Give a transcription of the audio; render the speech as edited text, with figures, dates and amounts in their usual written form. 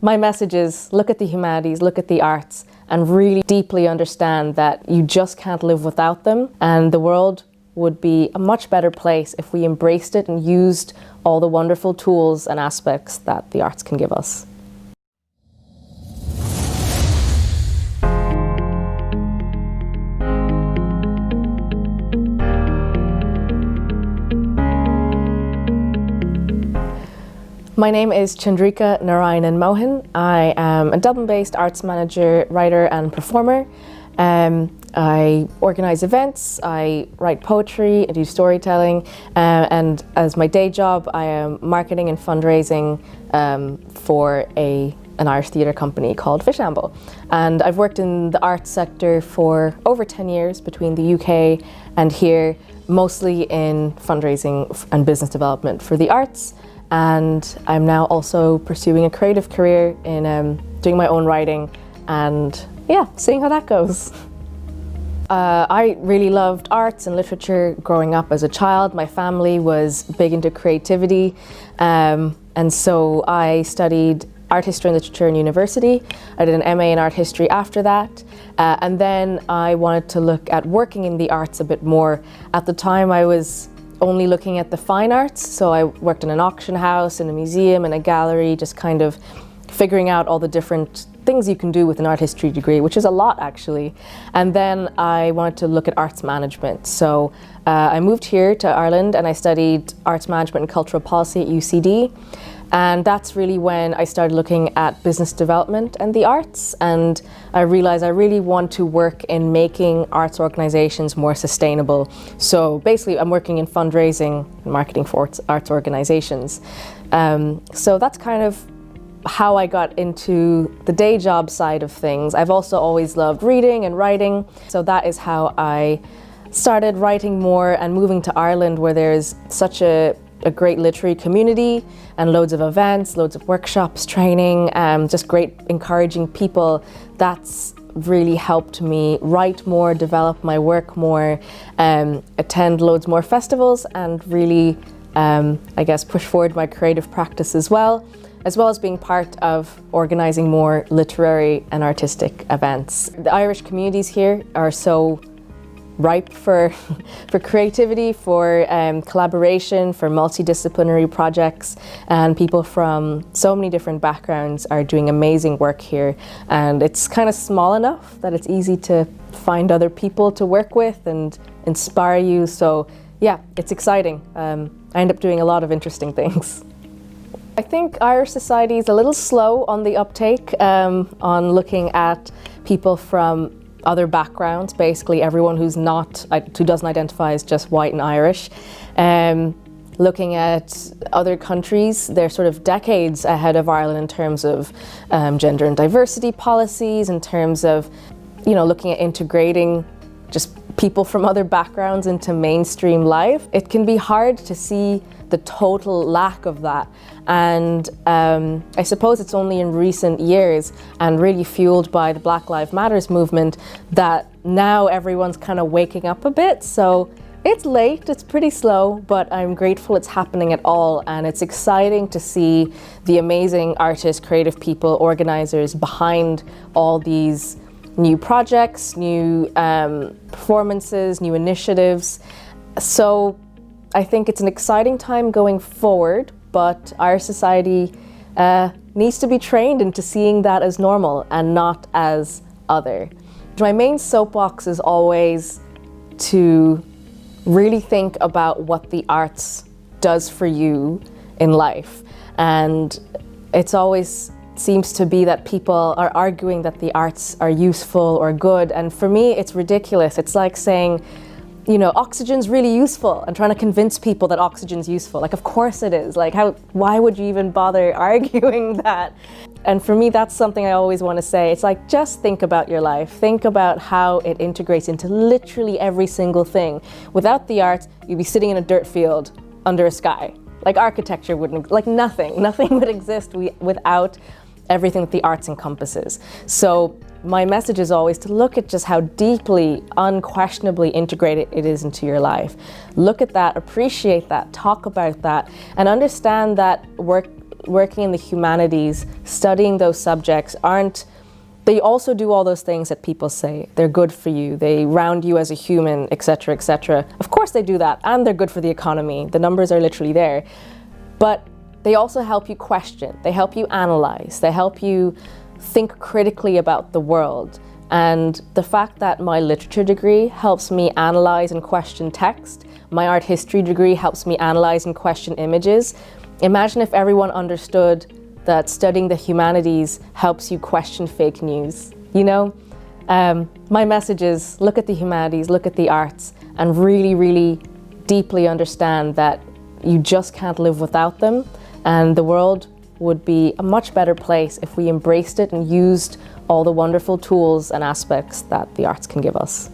My message is look at the humanities, look at the arts, and really deeply understand that you just can't live without them, and the world would be a much better place if we embraced it and used all the wonderful tools and aspects that the arts can give us. My name is Chandrika Narayanan-Mohan. I am a Dublin-based arts manager, writer and performer. I organise events, I write poetry, I do storytelling, and as my day job I am marketing and fundraising for an Irish theatre company called Fish Amble. And I've worked in the arts sector for over 10 years between the UK and here, mostly in fundraising and business development for the arts. And I'm now also pursuing a creative career in doing my own writing and seeing how that goes. I really loved arts and literature growing up as a child. My family was big into creativity, and so I studied art history and literature in university. I did an MA in art history after that, and then I wanted to look at working in the arts a bit more. At the time I was only looking at the fine arts, so I worked in an auction house, in a museum, in a gallery, just kind of figuring out all the different things you can do with an art history degree, which is a lot actually. And then I wanted to look at arts management. So I moved here to Ireland and I studied arts management and cultural policy at UCD. And that's really when I started looking at business development and the arts. And I realized I really want to work in making arts organizations more sustainable. So basically I'm working in fundraising and marketing for arts organizations. So that's kind of how I got into the day job side of things. I've also always loved reading and writing, so that is how I started writing more and moving to Ireland, where there's such a great literary community and loads of events, loads of workshops, training, just great encouraging people. That's really helped me write more, develop my work more, attend loads more festivals and really, I guess, push forward my creative practice as well as being part of organising more literary and artistic events. The Irish communities here are so ripe for creativity, for collaboration, for multidisciplinary projects, and people from so many different backgrounds are doing amazing work here. And it's kind of small enough that it's easy to find other people to work with and inspire you. So yeah, it's exciting. I end up doing a lot of interesting things. I think Irish society is a little slow on the uptake, on looking at people from other backgrounds, basically everyone who doesn't identify as just white and Irish. Looking at other countries, they're sort of decades ahead of Ireland in terms of gender and diversity policies, in terms of, looking at integrating just people from other backgrounds into mainstream life. It can be hard to see the total lack of that. And I suppose it's only in recent years and really fueled by the Black Lives Matters movement that now everyone's kind of waking up a bit. So it's late, it's pretty slow, but I'm grateful it's happening at all. And it's exciting to see the amazing artists, creative people, organizers behind all these new projects, new performances, new initiatives. So I think it's an exciting time going forward, but our society needs to be trained into seeing that as normal and not as other. My main soapbox is always to really think about what the arts does for you in life. And it's always seems to be that people are arguing that the arts are useful or good. And for me, it's ridiculous. It's like saying, oxygen's really useful and trying to convince people that oxygen's useful. Like, of course it is. Like, why would you even bother arguing that? And for me, that's something I always want to say. It's like, just think about your life. Think about how it integrates into literally every single thing. Without the arts, you'd be sitting in a dirt field under a sky. Like, architecture wouldn't, like nothing would exist without everything that the arts encompasses. So my message is always to look at just how deeply, unquestionably integrated it is into your life. Look at that, appreciate that, talk about that, and understand that work working in the humanities, studying those subjects they also do all those things that people say. They're good for you, they round you as a human, etc., etc. Of course they do that, and they're good for the economy. The numbers are literally there. But they also help you question, they help you analyze, they help you think critically about the world. And the fact that my literature degree helps me analyze and question text, my art history degree helps me analyze and question images. Imagine if everyone understood that studying the humanities helps you question fake news, you know? My message is look at the humanities, look at the arts, and really, really deeply understand that you just can't live without them, and the world would be a much better place if we embraced it and used all the wonderful tools and aspects that the arts can give us.